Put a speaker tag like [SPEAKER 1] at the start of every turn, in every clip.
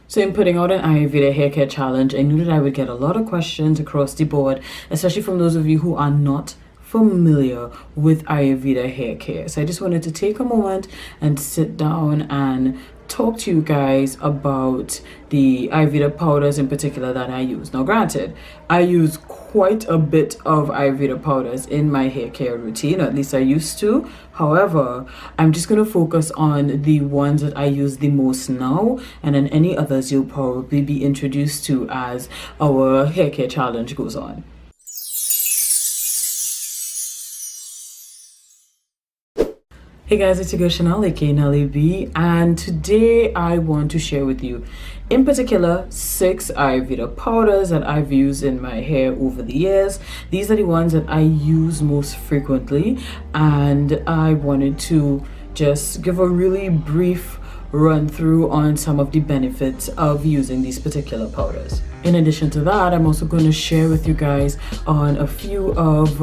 [SPEAKER 1] So in putting out an Ayurveda hair care challenge, I knew that I would get a lot of questions across the board, especially from those of you who are not familiar with Ayurveda hair care. So I just wanted to take a moment and sit down and talk to you guys about the Ayurveda powders in particular that I use. Now granted, I use quite a bit of Ayurveda powders in my hair care routine, or at least I used to. However, I'm just going to focus on the ones that I use the most now, and then any others you'll probably be introduced to as our hair care challenge goes on. Hey guys, it's your girl Chanel, aka Nelly B, and today I want to share with you, in particular, 6 Ayurveda powders that I've used in my hair over the years. These are the ones that I use most frequently, and I wanted to just give a really brief run through on some of the benefits of using these particular powders. In addition to that, I'm also going to share with you guys on a few of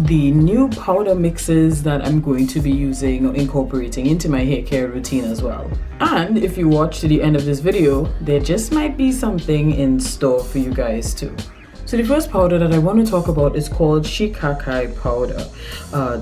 [SPEAKER 1] the new powder mixes that I'm going to be using or incorporating into my hair care routine as well. And if you watch to the end of this video, there just might be something in store for you guys too. So the first powder that I want to talk about is called Shukai Powder.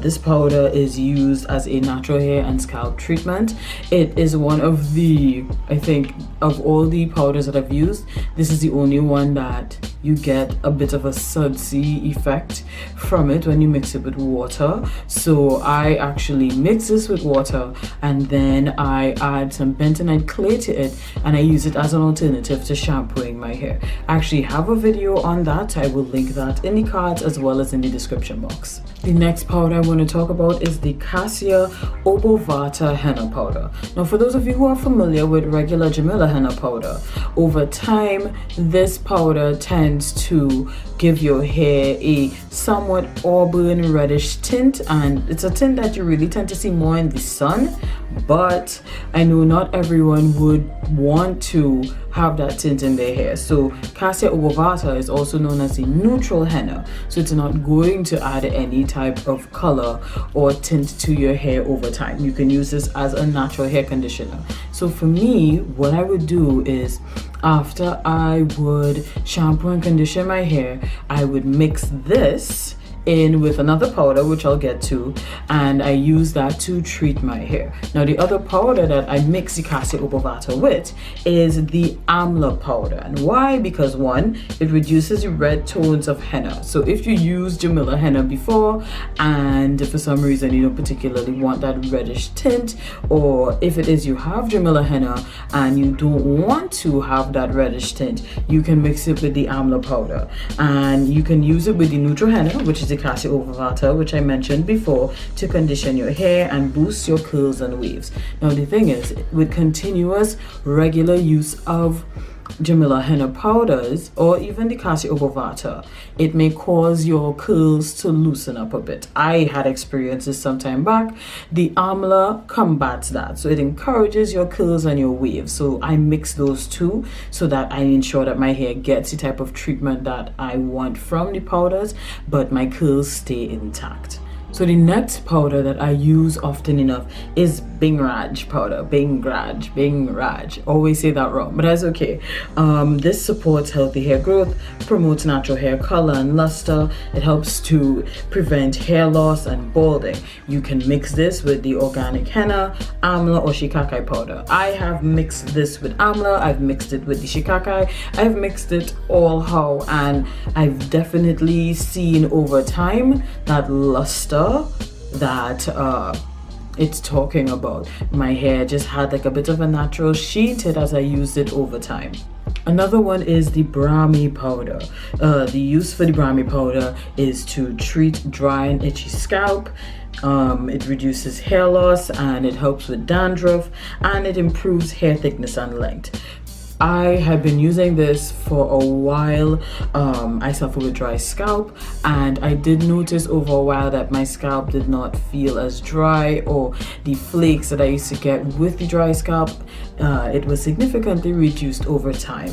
[SPEAKER 1] This powder is used as a natural hair and scalp treatment. It is one of the, I think, of all the powders that I've used, this is the only one that you get a bit of a sudsy effect from it when you mix it with water. So I actually mix this with water and then I add some bentonite clay to it, and I use it as an alternative to shampooing my hair. I actually have a video on that. I will link that in the cards as well as in the description box. The next powder I want to talk about is the Ovata Henna Powder. Now, for those of you who are familiar with regular Jamila Henna powder, over time this powder tends to give your hair a somewhat auburn reddish tint, and it's a tint that you really tend to see more in the sun, but I know not everyone would want to have that tint in their hair. So Cassia Ovata is also known as a neutral henna, so it's not going to add any type of color or tint to your hair over time. You can use this as a natural hair conditioner. So for me, what I would do is, after I would shampoo and condition my hair, I would mix this in with another powder, which I'll get to, and I use that to treat my hair. Now, the other powder that I mix the Cassia Ovata with is the Amla powder. And why? Because one, it reduces the red tones of henna. So if you used Jamila henna before and for some reason you don't particularly want that reddish tint, or if it is you have Jamila henna and you don't want to have that reddish tint, you can mix it with the Amla powder, and you can use it with the neutral henna, which is the Cassia Ovata, which I mentioned before, to condition your hair and boost your curls and waves. Now the thing is, with continuous regular use of Jamila henna powders or even the Cassia Ovata, it may cause your curls to loosen up a bit. I had experiences some time back. The Amla combats that, so it encourages your curls and your waves. So I mix those two so that I ensure that my hair gets the type of treatment that I want from the powders, but my curls stay intact. So the next powder that I use often enough is Raj powder. Raj. Always say that wrong, but that's okay. This supports healthy hair growth, promotes natural hair color and luster. It helps to prevent hair loss and balding. You can mix this with the organic henna, amla, or Shukai powder. I have mixed this with amla. I've mixed it with the Shukai. I've mixed it all how, and I've definitely seen over time that luster that it's talking about. My hair just had like a bit of a natural sheen to it as I used it over time. Another one is the Brownie Powder. The use for the Brownie Powder is to treat dry and itchy scalp. It reduces hair loss, and it helps with dandruff, and it improves hair thickness and length. I have been using this for a while. I suffer with dry scalp, and I did notice over a while that my scalp did not feel as dry, or the flakes that I used to get with the dry scalp, it was significantly reduced over time.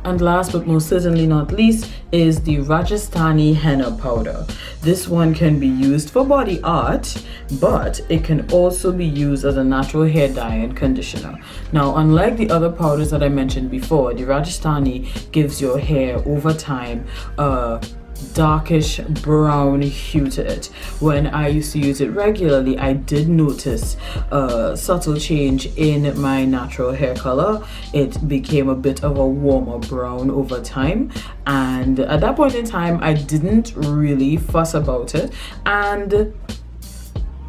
[SPEAKER 1] And last but most certainly not least is the Rajasthani Henna Powder. This one can be used for body art, but it can also be used as a natural hair dye and conditioner. Now, unlike the other powders that I mentioned before, the Rajasthani gives your hair over time a darkish brown hue to it. When I used to use it regularly, I did notice a subtle change in my natural hair color. It became a bit of a warmer brown over time, and at that point in time I didn't really fuss about it, and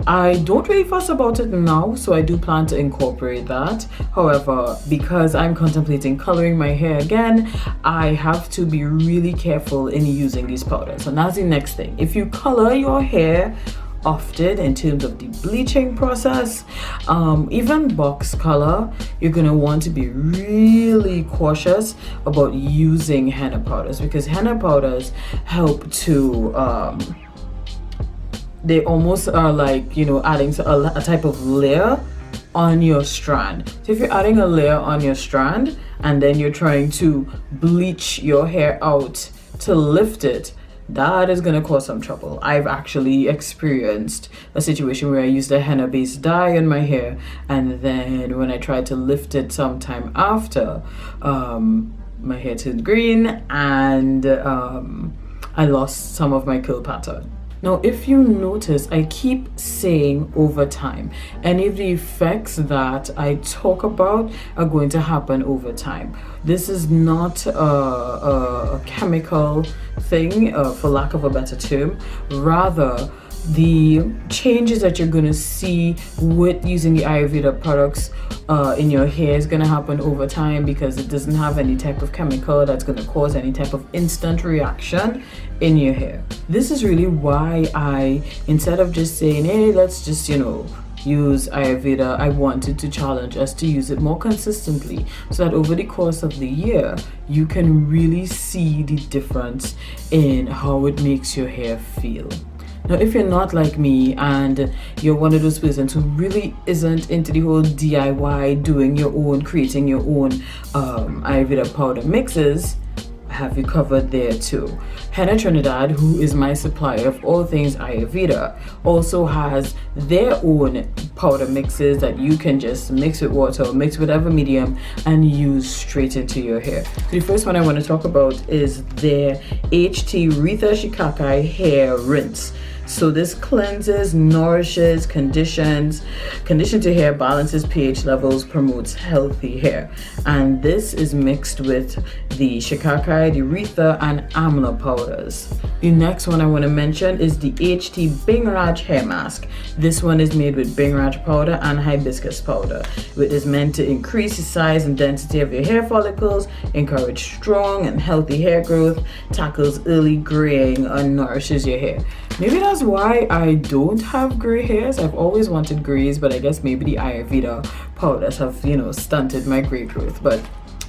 [SPEAKER 1] I don't really fuss about it now, so I do plan to incorporate that. However, because I'm contemplating coloring my hair again, I have to be really careful in using these powders. And that's the next thing. If you color your hair often in terms of the bleaching process, even box color, you're gonna want to be really cautious about using henna powders, because henna powders help to they almost are like, you know, adding to a type of layer on your strand. So if you're adding a layer on your strand and then you're trying to bleach your hair out to lift it, that is going to cause some trouble. I've actually experienced a situation where I used a henna based dye on my hair, and then when I tried to lift it sometime after, my hair turned green, and I lost some of my curl pattern. Now, if you notice, I keep saying over time. Any of the effects that I talk about are going to happen over time. This is not a chemical thing, for lack of a better term. Rather, the changes that you're going to see with using the Ayurveda products in your hair is going to happen over time, because it doesn't have any type of chemical that's going to cause any type of instant reaction in your hair. This is really why I, instead of just saying, hey, let's just, you know, use Ayurveda, I wanted to challenge us to use it more consistently, so that over the course of the year you can really see the difference in how it makes your hair feel. Now, if you're not like me and you're one of those persons who really isn't into the whole DIY, doing your own, creating your own Ayurveda powder mixes, I have you covered there too. Henna Trinidad, who is my supplier of all things Ayurveda, also has their own powder mixes that you can just mix with water or mix whatever medium and use straight into your hair. So the first one I want to talk about is their HT Retha Shikakai Hair Rinse. So this cleanses, nourishes, conditions your hair, balances pH levels, promotes healthy hair. And this is mixed with the Shikakai, the Retha, and Amla powders. The next one I want to mention is the HT Bingraj Hair Mask. This one is made with Bingraj powder and hibiscus powder. It is meant to increase the size and density of your hair follicles, encourage strong and healthy hair growth, tackles early graying, and nourishes your hair. Maybe that's why I don't have gray hairs. I've always wanted grays, but I guess maybe the Ayurveda powders have, you know, stunted my gray growth, but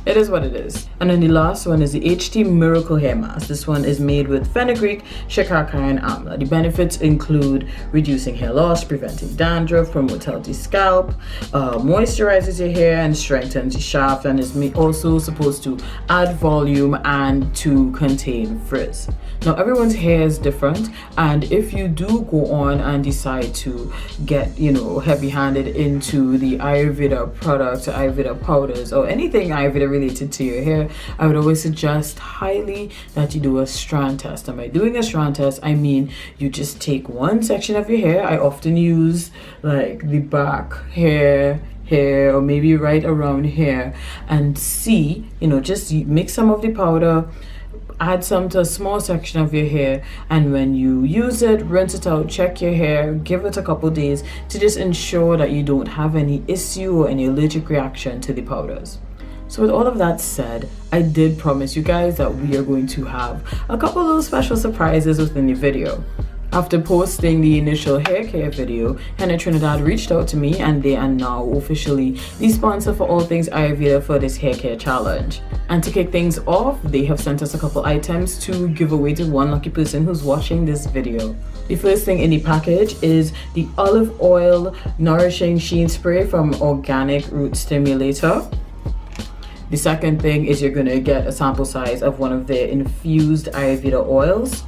[SPEAKER 1] it is what it is. And then the last one is the HT Miracle Hair Mask. This one is made with fenugreek, shikakai, and amla. The benefits include reducing hair loss, preventing dandruff, promotes healthy scalp, moisturizes your hair, and strengthens the shaft, and is also supposed to add volume and to contain frizz. Now, everyone's hair is different, and if you do go on and decide to get, you know, heavy-handed into the Ayurveda products, Ayurveda powders, or anything Ayurveda related to your hair, I would always suggest highly that you do a strand test. And by doing a strand test, I mean you just take one section of your hair. I often use like the back hair, or maybe right around here, and see, you know, just mix some of the powder, add some to a small section of your hair, and when you use it, rinse it out, check your hair, give it a couple days to just ensure that you don't have any issue or any allergic reaction to the powders. So with all of that said, I did promise you guys that we are going to have a couple little special surprises within the video. After posting the initial hair care video, Henna Trinidad reached out to me, and they are now officially the sponsor for all things Ayurveda for this hair care challenge. And to kick things off, they have sent us a couple items to give away to one lucky person who's watching this video. The first thing in the package is the olive oil nourishing sheen spray from Organic Root Stimulator. The second thing is you're gonna get a sample size of one of their infused Ayurveda oils.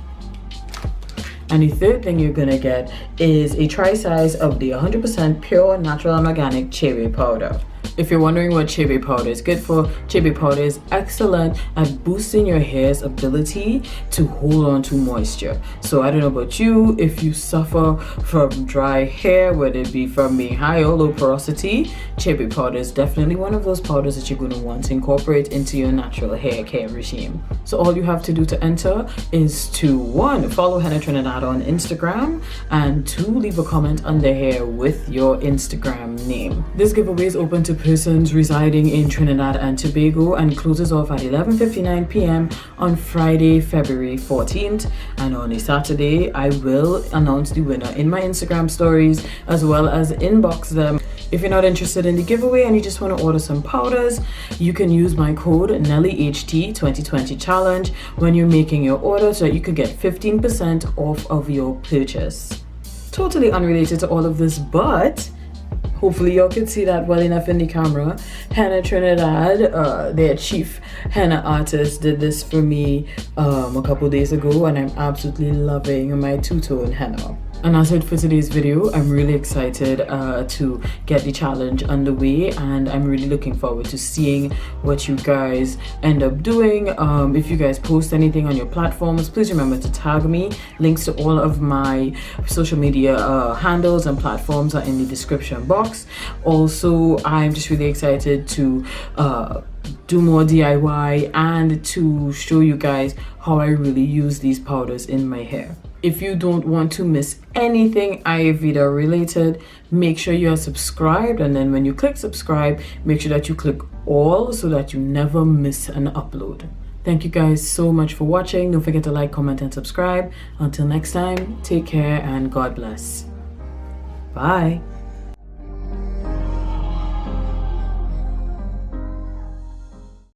[SPEAKER 1] And the third thing you're gonna get is a try size of the 100% pure, natural and organic cherry powder. If you're wondering what cherry powder is good for, cherry powder is excellent at boosting your hair's ability to hold on to moisture. So I don't know about you, if you suffer from dry hair, whether it be from being high or low porosity, cherry powder is definitely one of those powders that you're going to want to incorporate into your natural hair care regime. So all you have to do to enter is to 1, follow Henna Trinidad on Instagram, and 2, leave a comment under here with your Instagram name. This giveaway is open to persons residing in Trinidad and Tobago and closes off at 11:59 p.m. on Friday, February 14th. And on a Saturday, I will announce the winner in my Instagram stories as well as inbox them. If you're not interested in the giveaway and you just want to order some powders, you can use my code NellyHT2020 when you're making your order so that you can get 15% off of your purchase. Totally unrelated to all of this, but hopefully y'all can see that well enough in the camera. Henna Trinidad, their chief henna artist, did this for me a couple days ago, and I'm absolutely loving my two-tone henna. And as I said for today's video, I'm really excited to get the challenge underway, and I'm really looking forward to seeing what you guys end up doing. If you guys post anything on your platforms, please remember to tag me. Links to all of my social media handles and platforms are in the description box. Also, I'm just really excited to do more DIY and to show you guys how I really use these powders in my hair. If you don't want to miss anything Ayurveda related, make sure you are subscribed, and then when you click subscribe, make sure that you click all so that you never miss an upload. Thank you guys so much for watching. Don't forget to like, comment and subscribe. Until next time, take care and God bless. Bye.